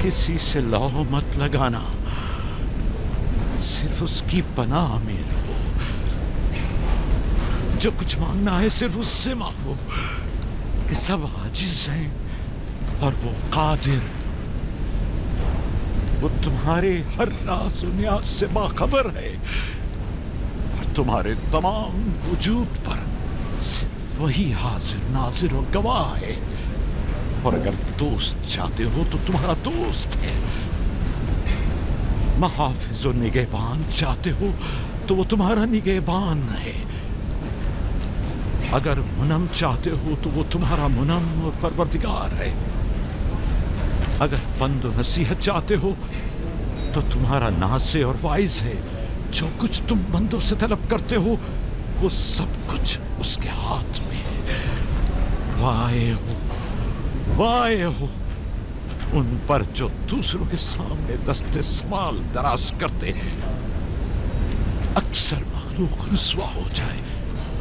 किसी से लौ मत लगाना, सिर्फ उसकी पनाह में रहो। जो कुछ मांगना है सिर्फ उससे मांगो कि सब आजिज हैं और वो कादिर। वो तुम्हारे हर राज और न्याज से बाखबर है और तुम्हारे तमाम वजूद पर सिर्फ वही हाजिर नाजिर और गवाह है। और अगर दोस्त चाहते हो तो तुम्हारा दोस्त है। महाफिज और निगहबान चाहते हो तो वो तुम्हारा निगहबान है। अगर मुनम चाहते हो तो वो तुम्हारा मुनम और परवरदिगार है। अगर पंद और नसीहत चाहते हो तो तुम्हारा नासे और वाइज है। जो कुछ तुम बंदों से तलब करते हो वो सब कुछ उसके हाथ में है। वाए हो उन पर जो दूसरों के सामने दस्ते सवाल दराज करते हैं। अक्सर मखलूक रुस्वा हो जाए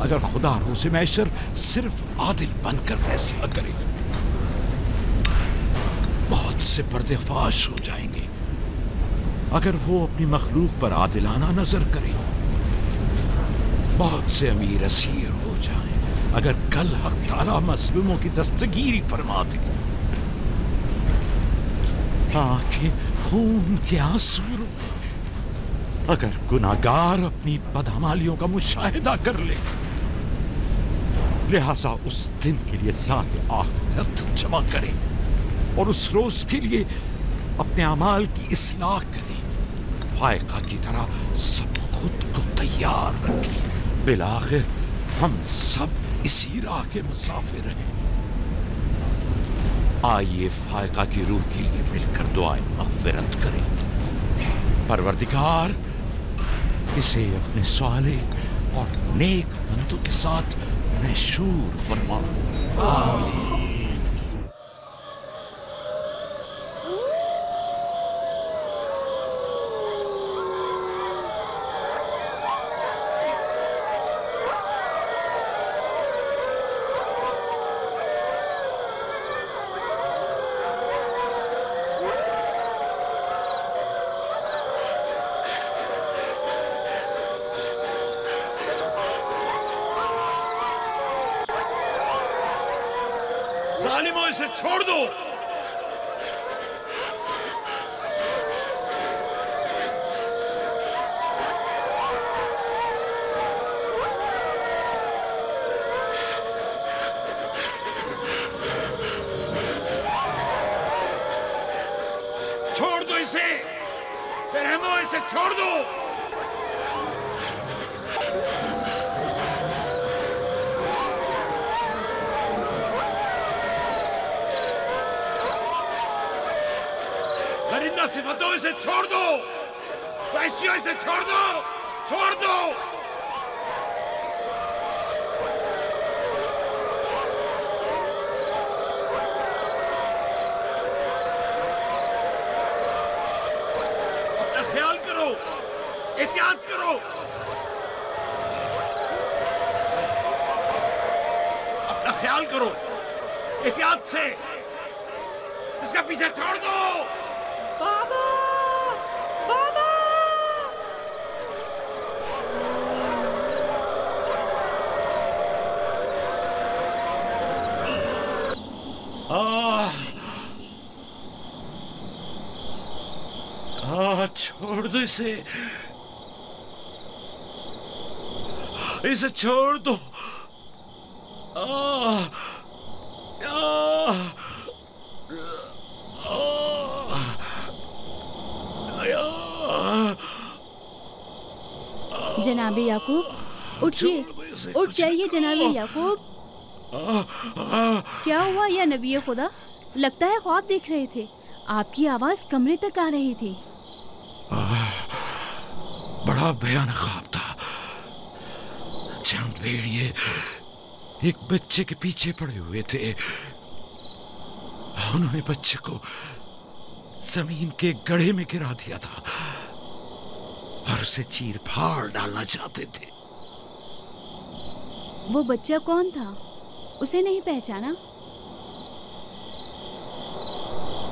अगर खुदा रोज़े महशर सिर्फ आदिल बनकर फैसला करे। बहुत से पर्देफाश हो जाएंगे अगर वो अपनी मखलूक पर आदिलाना नजर करे। बहुत से अमीर असीर हो जाएं अगर कल हक ताला मजलूमों की दस्तगीरी फरमा दे। आंखें खून के आंसू रोए अगर गुनाहगार अपनी बदअमालियों का मुशाहिदा कर ले। लिहाजा उस दिन के लिए ज़ात आखिरत जमा करे और उस रोज के लिए अपने अमाल की इस्लाह करे। फायका की तरह सब खुद को तैयार रखें। बिलाखिर हम सब इसी राह के मुसाफिर हैं। आइए फायका की रूह के लिए मिलकर दुआएं मग़फ़िरत करें। परवरदिगार इसे अपने साले और नेक बंदों के साथ महशूर फरमा। आमीन। जालिमों, इसे छोड़ दो। छोड़ दो इसे, रहमो, इसे छोड़ दो। दरिंदा सिफतों, इसे छोड़ दो। वैश्यों, इसे छोड़ दो, छोड़ दो। अपना ख्याल करो, एहतियात करो। अपना ख्याल करो एहतियात से। इसका पीछे छोड़ दो। बाबा! बाबा! छोड़ दो इसे, इसे छोड़ दो। जनाबे याकूब, उठिए, उठ जाइए जनाबे याकूब। क्या हुआ या नबी खुदा? लगता है ख्वाब देख रहे थे। आपकी आवाज कमरे तक आ रही थी। बड़ा भयानक ख्वाब था। चंद भेड़िए एक बच्चे के पीछे पड़े हुए थे। उन्होंने बच्चे को जमीन के गड्ढे में गिरा दिया था और उसे चीर फाड़ डालना चाहते थे। वो बच्चा कौन था? उसे नहीं पहचाना?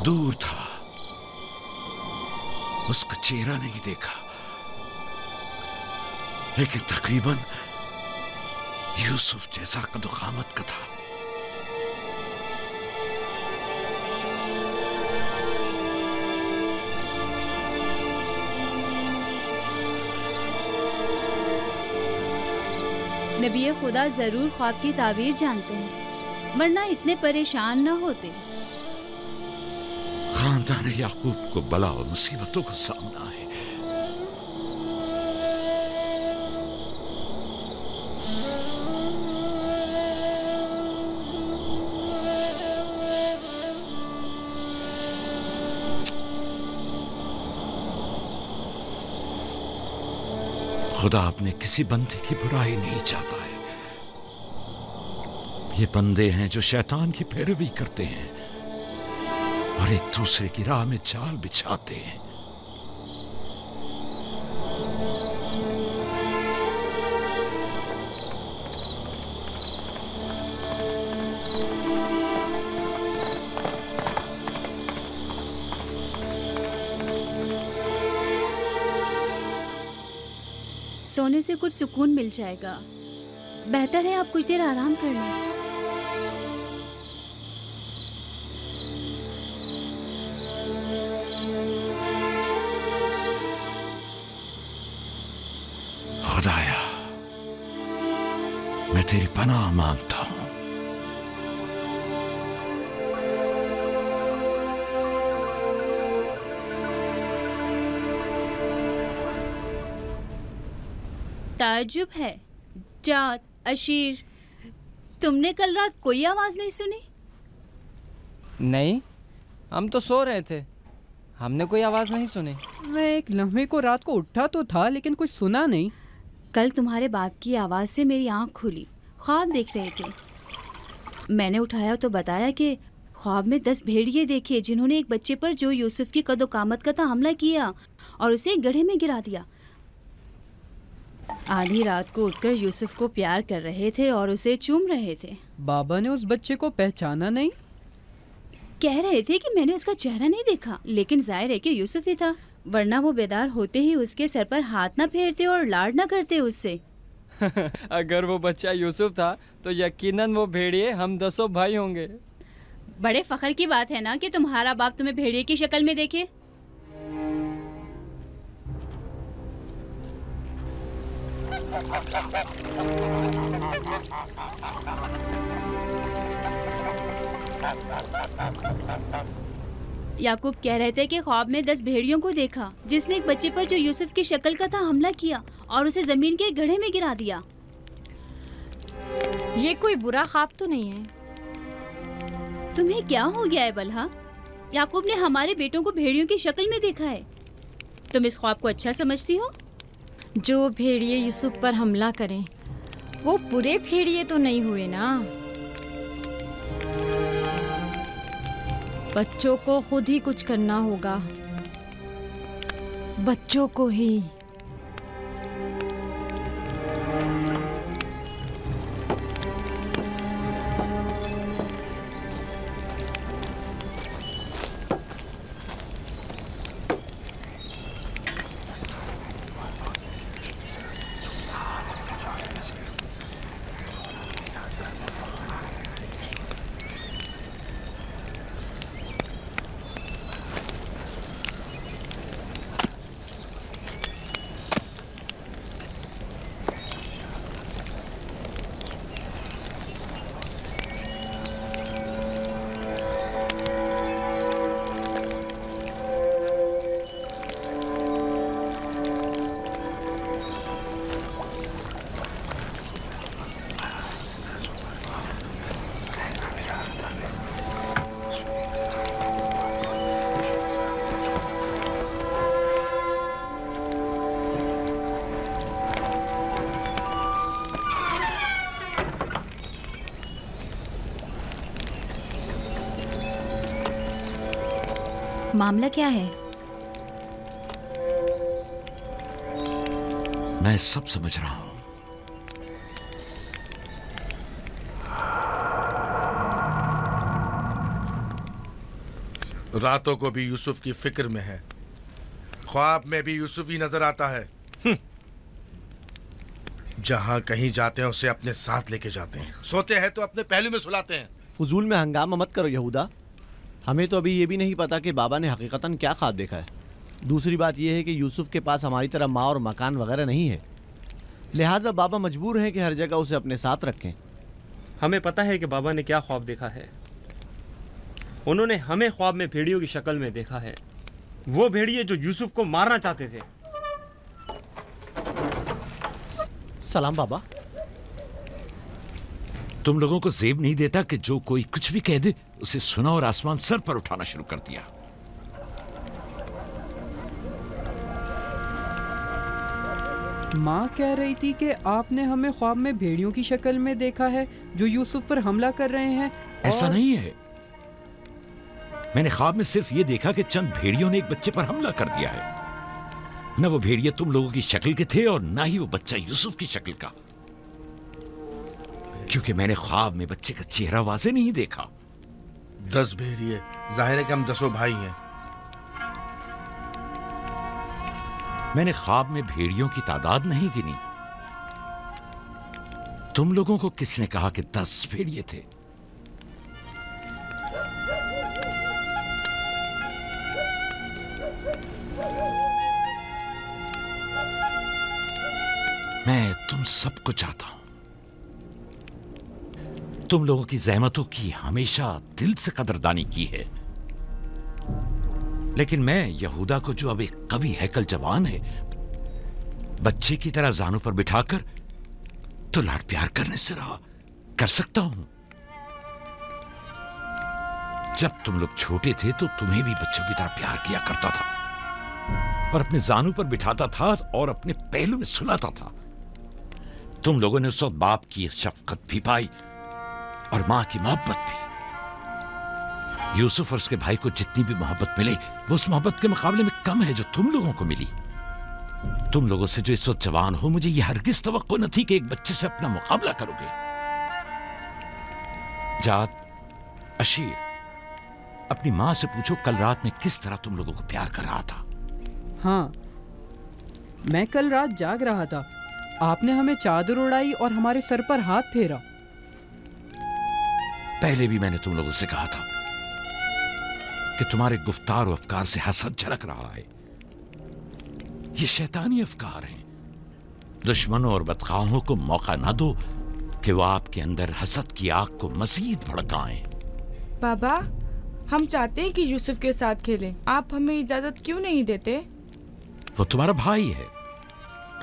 दूर था, उसका चेहरा नहीं देखा, लेकिन तकरीबन यूसुफ जैसा कदोकामत का था। नबी खुदा जरूर ख्वाब की ताबीर जानते हैं, वरना इतने परेशान न होते। खानदान याकूब को बला और मुसीबतों का सामना है। खुदा अपने किसी बंदे की बुराई नहीं चाहता है। ये बंदे हैं जो शैतान की पैरवी करते हैं और एक दूसरे की राह में जाल बिछाते हैं। सोने से कुछ सुकून मिल जाएगा। बेहतर है आप कुछ देर आराम कर लें। खुदाया, मैं तेरी पनाह मांगता हूं। ताज्जुब है, जात, अशीर, तुमने कल रात कोई आवाज नहीं सुनी? नहीं, हम तो सो रहे थे, हमने कोई आवाज नहीं सुनी। मैं एक लम्हे को रात को उठा तो था, लेकिन कुछ सुना नहीं। कल तुम्हारे बाप की आवाज से मेरी आंख खुली। ख्वाब देख रहे थे। मैंने उठाया तो बताया कि ख्वाब में 10 भेड़िए देखे, जिन्होंने एक बच्चे पर जो यूसुफ की कदोकामत का था हमला किया और उसे गड्ढे में गिरा दिया। आधी रात को उठकर यूसुफ को प्यार कर रहे थे और उसे चूम रहे थे। बाबा ने उस बच्चे को पहचाना नहीं? कह रहे थे कि मैंने उसका चेहरा नहीं देखा, लेकिन जाहिर है कि यूसुफ ही था, वरना वो बेदार होते ही उसके सर पर हाथ ना फेरते और लाड ना करते उससे। अगर वो बच्चा यूसुफ था तो यकीनन वो भेड़िए हम 10 भाई होंगे। बड़े फख्र की बात है ना कि तुम्हारा बाप तुम्हें भेड़िए की शक्ल में देखे। याकूब कह रहे थे कि ख्वाब में 10 भेड़ियों को देखा, जिसने एक बच्चे पर जो यूसुफ की शक्ल का था हमला किया और उसे जमीन के गड्ढे में गिरा दिया। ये कोई बुरा ख्वाब तो नहीं है? तुम्हें क्या हो गया है बलहा? याकूब ने हमारे बेटों को भेड़ियों की शक्ल में देखा है। तुम इस ख्वाब को अच्छा समझती हो? जो भेड़िए यूसुफ पर हमला करें वो बुरे भेड़िए तो नहीं हुए ना। बच्चों को खुद ही कुछ करना होगा, बच्चों को ही। मामला क्या है? मैं सब समझ रहा हूं। रातों को भी यूसुफ की फिक्र में है, ख्वाब में भी यूसुफ ही नजर आता है। जहां कहीं जाते हैं उसे अपने साथ लेके जाते हैं, सोते हैं तो अपने पहलू में सुलाते हैं। फजूल में हंगामा मत करो यहूदा। हमें तो अभी ये भी नहीं पता कि बाबा ने हकीकतन क्या ख्वाब देखा है। दूसरी बात यह है कि यूसुफ के पास हमारी तरह माँ और मकान वगैरह नहीं है, लिहाजा बाबा मजबूर हैं कि हर जगह उसे अपने साथ रखें। हमें पता है कि बाबा ने क्या ख्वाब देखा है। उन्होंने हमें ख्वाब में भेड़ियों की शक्ल में देखा है, वो भेड़िए जो यूसुफ को मारना चाहते थे। सलाम बाबा। तुम लोगों को जेब नहीं देता कि जो कोई कुछ भी कह दे उसे सुना और आसमान सर पर उठाना शुरू कर दिया। माँ कह रही थी कि आपने हमें ख्वाब में भेड़ियों की शक्ल में देखा है जो यूसुफ पर हमला कर रहे हैं। ऐसा नहीं है, मैंने ख्वाब में सिर्फ ये देखा कि चंद भेड़ियों ने एक बच्चे पर हमला कर दिया है। न वो भेड़िए तुम लोगों की शक्ल के थे और ना ही वो बच्चा यूसुफ की शक्ल का, क्योंकि मैंने ख्वाब में बच्चे का चेहरा वाज़े नहीं देखा। 10 भेड़िए, जाहिर है कि हम 10 भाई हैं। मैंने ख्वाब में भेड़ियों की तादाद नहीं गिनी। तुम लोगों को किसने कहा कि 10 भेड़िए थे? मैं तुम सबको चाहता हूं। तुम लोगों की ज़हमतों की हमेशा दिल से कदरदानी की है, लेकिन मैं यहूदा को, जो अब एक कवि हैकल जवान है, बच्चे की तरह जानों पर बिठाकर तो लाड प्यार करने से रहा कर सकता हूं। जब तुम लोग छोटे थे तो तुम्हें भी बच्चों की तरह प्यार किया करता था और अपने जानों पर बिठाता था और अपने पहलू में सुलाता था। तुम लोगों ने उस वक्त बाप की शफकत भी पाई और मां की मोहब्बत भी। यूसुफ और उसके भाई को जितनी भी मोहब्बत मिले वो उस मोहब्बत के मुकाबले में कम है जो तुम लोगों को मिली। तुम लोगों से जो इस वक्त जवान हो, मुझे यह हरगिज तवक्को न थी कि एक बच्चे से अपना मुकाबला करोगे। जात, अशीर, अपनी मां से पूछो कल रात में किस तरह तुम लोगों को प्यार कर रहा था। हाँ, मैं कल रात जाग रहा था। आपने हमें चादर उड़ाई और हमारे सर पर हाथ फेरा। पहले भी मैंने तुम लोगों से कहा था कि तुम्हारे गुफ्तार और अफकार से हसद झलक रहा है। ये शैतानी अफकार हैं। दुश्मनों और बदखाहों को मौका ना दो कि वो आपके अंदर हसद की आग को मजीद भड़काएं। बाबा, हम चाहते हैं कि यूसुफ के साथ खेलें, आप हमें इजाजत क्यों नहीं देते? वो तुम्हारा भाई है,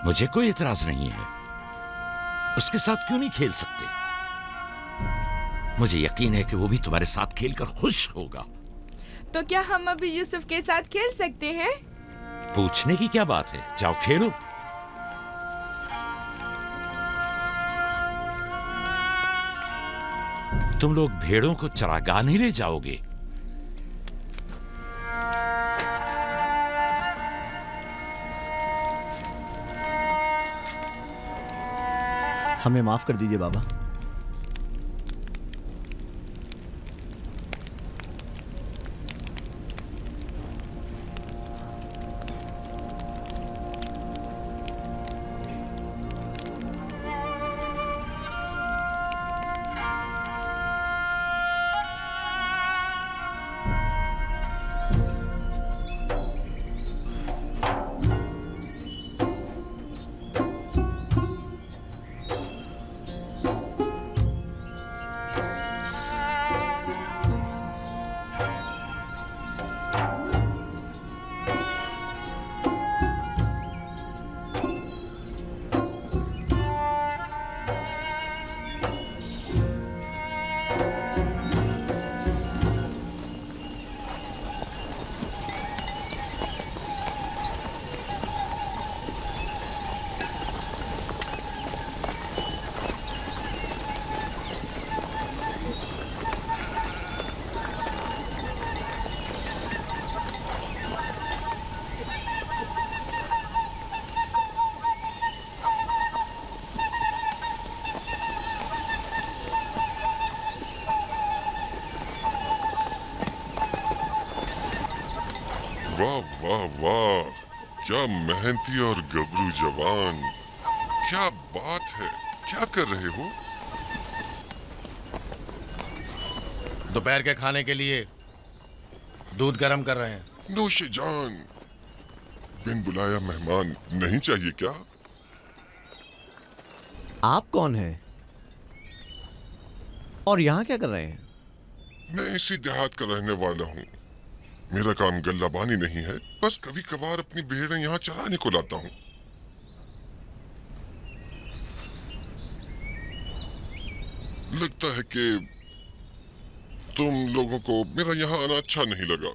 मुझे कोई इतराज नहीं है। उसके साथ क्यों नहीं खेल सकते? मुझे यकीन है कि वो भी तुम्हारे साथ खेलकर खुश होगा। तो क्या हम अभी यूसुफ के साथ खेल सकते हैं? पूछने की क्या बात है, जाओ खेलो। तुम लोग भेड़ों को चरागाह नहीं ले जाओगे? हमें माफ कर दीजिए बाबा। वाह वाह वाह, क्या मेहनती और गबरू जवान, क्या बात है। क्या कर रहे हो? दोपहर के खाने के लिए दूध गर्म कर रहे हैं। नौशे जान, बिन बुलाया मेहमान नहीं चाहिए क्या? आप कौन हैं और यहाँ क्या कर रहे हैं? मैं इसी देहात का रहने वाला हूँ। मेरा काम गल्लाबानी नहीं है, बस कभी कभार अपनी भेड़ें यहाँ चराने को लाता हूँ। लगता है कि तुम लोगों को मेरा यहाँ आना अच्छा नहीं लगा।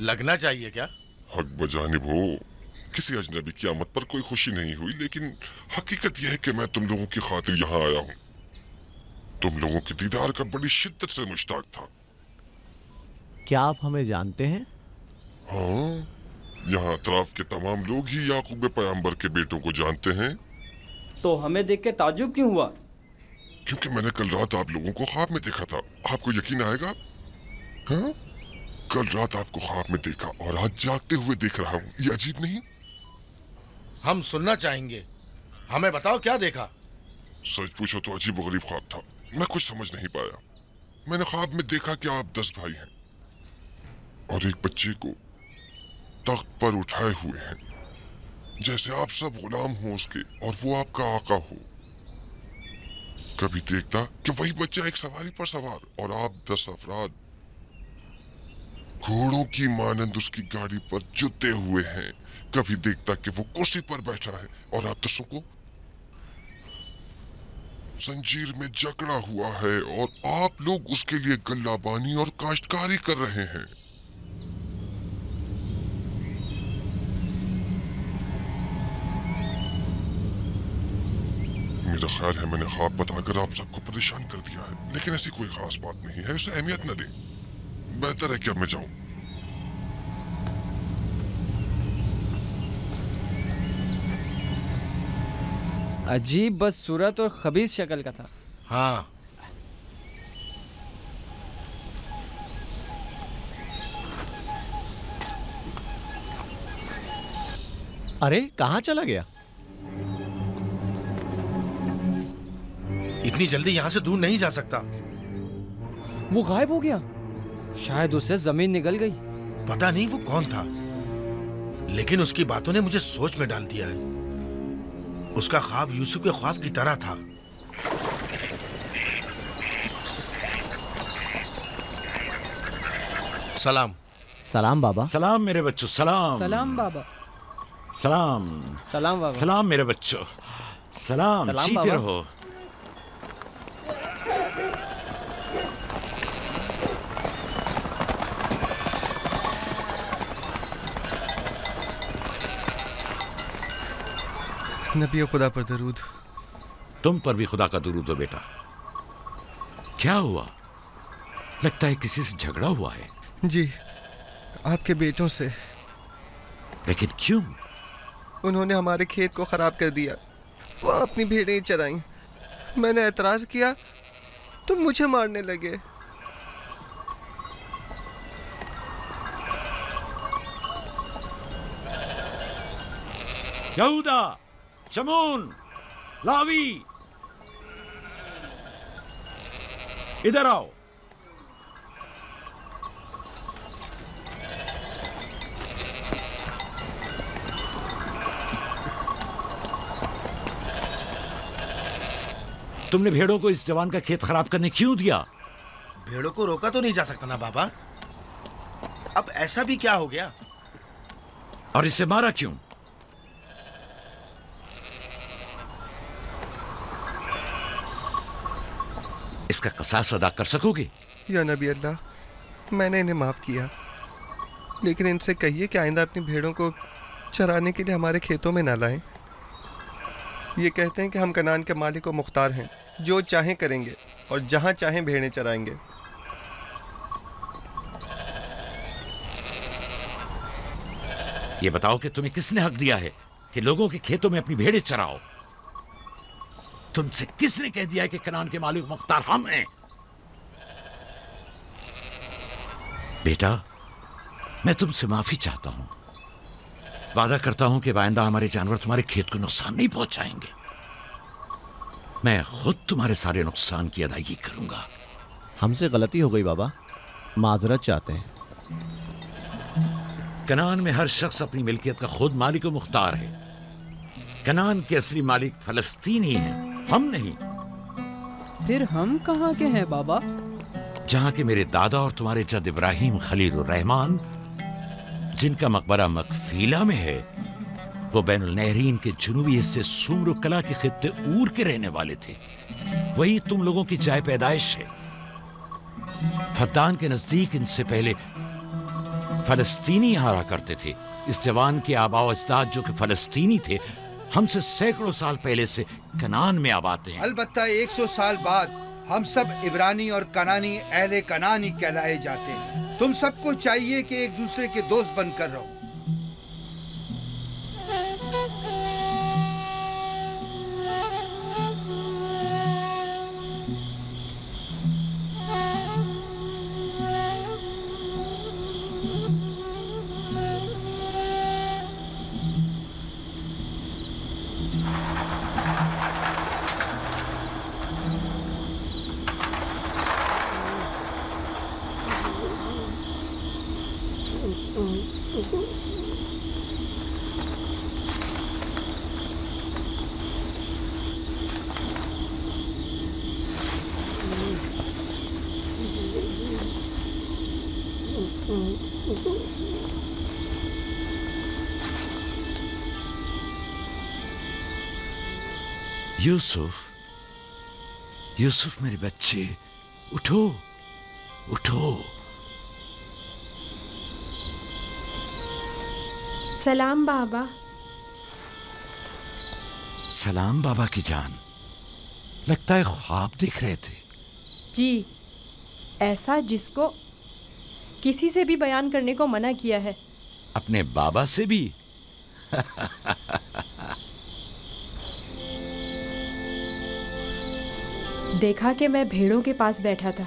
लगना चाहिए क्या? हक बजानिब हो, किसी अजनबी की आमद पर कोई खुशी नहीं हुई, लेकिन हकीकत यह है कि मैं तुम लोगों की खातिर यहाँ आया हूँ। तुम लोगों के दीदार का बड़ी शिद्दत से मुश्ताक था। क्या आप हमें जानते हैं? हाँ, यहाँ अतराफ के तमाम लोग ही याकूब पैगंबर के बेटों को जानते हैं। तो हमें देख के ताज्जुब क्यों हुआ? क्योंकि मैंने कल रात आप लोगों को ख्वाब में देखा था। आपको यकीन आएगा? हाँ? कल रात आपको ख्वाब में देखा और आज जागते हुए देख रहा हूँ। ये अजीब नहीं? हम सुनना चाहेंगे, हमें बताओ क्या देखा? सच पूछो तो अजीब गरीब ख्वाब था, मैं कुछ समझ नहीं पाया। मैंने ख्वाब में देखा कि आप 10 भाई हैं और एक बच्चे को तख्त पर उठाए हुए हैं, जैसे आप सब गुलाम हो उसके और वो आपका आका हो। कभी देखता कि वही बच्चा एक सवारी पर सवार और आप 10 अफराद घोड़ों की मानंद उसकी गाड़ी पर जुटे हुए हैं। कभी देखता कि वो कुर्सी पर बैठा है और आप 10 को जंजीर में जकड़ा हुआ है और आप लोग उसके लिए गल्लाबानी और काश्तकारी कर रहे हैं। मेरा ख्याल है मैंने ख्वाब बताकर आप सबको परेशान कर दिया है, लेकिन ऐसी कोई खास बात नहीं है, उसे अहमियत न दें। बेहतर है कि अब मैं जाऊं। अजीब बदसूरत और खबीस शक्ल का था। हाँ, अरे कहाँ चला गया? इतनी जल्दी यहाँ से दूर नहीं जा सकता। वो गायब हो गया। शायद उससे जमीन निकल गई। पता नहीं वो कौन था, लेकिन उसकी बातों ने मुझे सोच में डाल दिया है। उसका ख्वाब यूसुफ के ख्वाब की तरह था। सलाम। सलाम बाबा। सलाम मेरे बच्चों, सलाम। सलाम बाबा। सलाम। सलाम बाबा। सलाम मेरे बच्चों, सलाम। जीते रहो। नबी खुदा पर दरूद। तुम पर भी खुदा का दरूद हो बेटा। क्या हुआ? लगता है किसी से झगड़ा हुआ है। जी, आपके बेटों से। लेकिन क्यों? उन्होंने हमारे खेत को खराब कर दिया। वो अपनी भेड़ें चराईं। मैंने एतराज किया तो मुझे मारने लगे। यहूदा, शमून, लावी, इधर आओ। तुमने भेड़ों को इस जवान का खेत खराब करने क्यों दिया? भेड़ों को रोका तो नहीं जा सकता ना बाबा। अब ऐसा भी क्या हो गया? और इसे मारा क्यों? इसका क़सास अदा कर सकोगे? या नबी अल्लाह, मैंने इन्हें माफ किया, लेकिन इनसे कहिए कि आइंदा अपनी भेड़ों को चराने के लिए हमारे खेतों में ना लाएं। ये कहते हैं कि हम कनान के मालिक व मुख्तार हैं, जो चाहें करेंगे और जहां चाहें भेड़ें चराएंगे। ये बताओ कि तुम्हें किसने हक दिया है कि लोगों के खेतों में अपनी भेड़ें चराओ? तुमसे किसने कह दिया है कि कनान के मालिक मुख्तार हम हैं? बेटा, मैं तुमसे माफी चाहता हूं। वादा करता हूं कि आइंदा हमारे जानवर तुम्हारे खेत को नुकसान नहीं पहुंचाएंगे। मैं खुद तुम्हारे सारे नुकसान की अदायगी करूंगा। हमसे गलती हो गई बाबा, माजरत चाहते हैं। कनान में हर शख्स अपनी मिल्कियत का खुद मालिक व मुख्तार है। कनान के असली मालिक फलस्तीनी हैं, हम नहीं। फिर हम कहाँ के हैं बाबा? जहां के मेरे दादा और तुम्हारे जद इब्राहिम खलीलुर रहमान, जिनका मकबरा मकफीला में है, वो बैनुल नहरीन के जुनूबी हिस्से सुमर कला के खित्ते ऊर के रहने वाले थे। वही तुम लोगों की जाय पैदाइश है। फद्दान के नजदीक इनसे पहले फलस्तीनी हारा करते थे। इस जवान के आबाओ अजदाद जो कि फलस्तीनी थे, हमसे सैकड़ों साल पहले से कनान में आबाद हैं। अलबत्ता 100 साल बाद हम सब इब्रानी और कनानी अहले कनानी कहलाए जाते हैं। तुम सबको चाहिए कि एक दूसरे के दोस्त बनकर रहो। यूसुफ, यूसुफ मेरे बच्चे, उठो उठो। सलाम बाबा। सलाम बाबा की जान। लगता है ख्वाब देख रहे थे। जी, ऐसा जिसको किसी से भी बयान करने को मना किया है। अपने बाबा से भी? देखा कि मैं भेड़ों के पास बैठा था।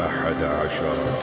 11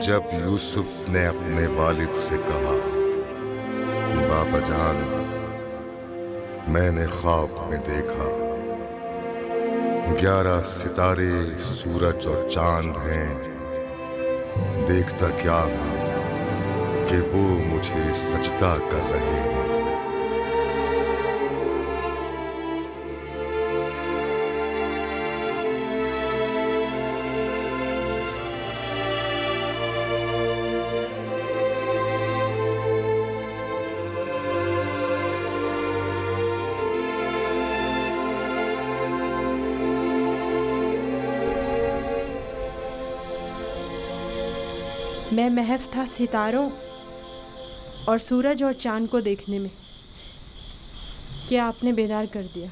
जब यूसुफ ने अपने वालिद से कहा, बाबा जान, मैंने ख्वाब में देखा 11 सितारे, सूरज और चांद हैं। देखता क्या हूं कि वो मुझे सजदा कर रहे हैं। मैं महफ था सितारों और सूरज और चांद को देखने में क्या आपने बेदार कर दिया?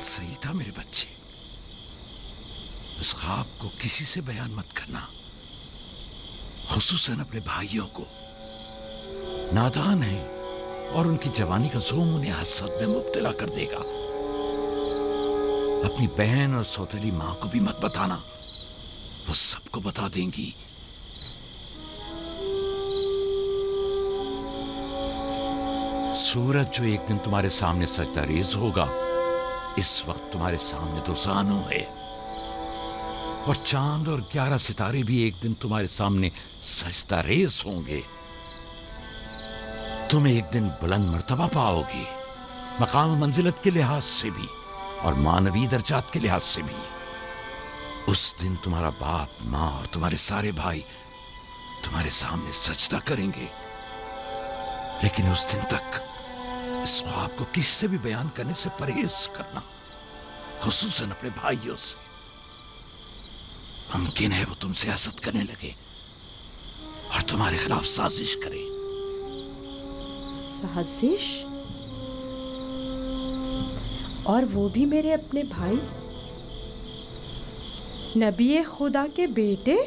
सही था मेरे बच्चे। उस ख्वाब को किसी से बयान मत करना, खुसूसन अपने भाइयों को। नादान है और उनकी जवानी का जोम उन्हें हसद में मुब्तला कर देगा। अपनी बहन और सौतेली मां को भी मत बताना, वो सबको बता देंगी। सूरज जो एक दिन तुम्हारे सामने सजदा रेज होगा, इस वक्त तुम्हारे सामने तो जानू है, और चांद और 11 सितारे भी एक दिन तुम्हारे सामने सजदा रेज होंगे। तुम एक दिन बुलंद मर्तबा पाओगे, मकाम मंजिलत के लिहाज से भी और मानवी दर्जात के लिहाज से भी। उस दिन तुम्हारा बाप, माँ और तुम्हारे सारे भाई तुम्हारे सामने सजदा करेंगे। लेकिन उस दिन तक इस ख्वाब को किसी से भी बयान करने से परहेज करना, खुसूसन अपने भाइयों से। मुमकिन है वो तुमसे हसद करने लगे और तुम्हारे खिलाफ साजिश करे। साजिश? और वो भी मेरे अपने भाई, नबी खुदा के बेटे?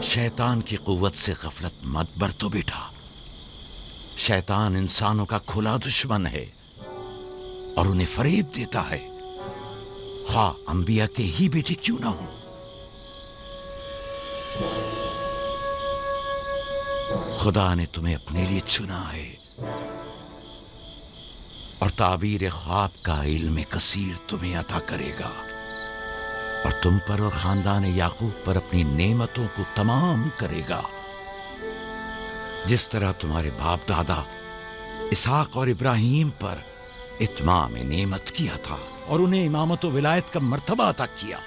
शैतान की कुव्वत से गफलत मत बरतो बेटा। शैतान इंसानों का खुला दुश्मन है और उन्हें फरेब देता है, खा अंबिया के ही बेटे क्यों ना हो। खुदा ने तुम्हें अपने लिए चुना है और ताबीर ख्वाब का इल्म कसीर तुम्हें अता करेगा और तुम पर और खानदान याकूब पर अपनी नेमतों को तमाम करेगा। जिस तरह तुम्हारे बाप दादा इसहाक और इब्राहिम पर इत्माम नेमत किया था और उन्हें इमामत व विलायत का मर्तबा अता किया,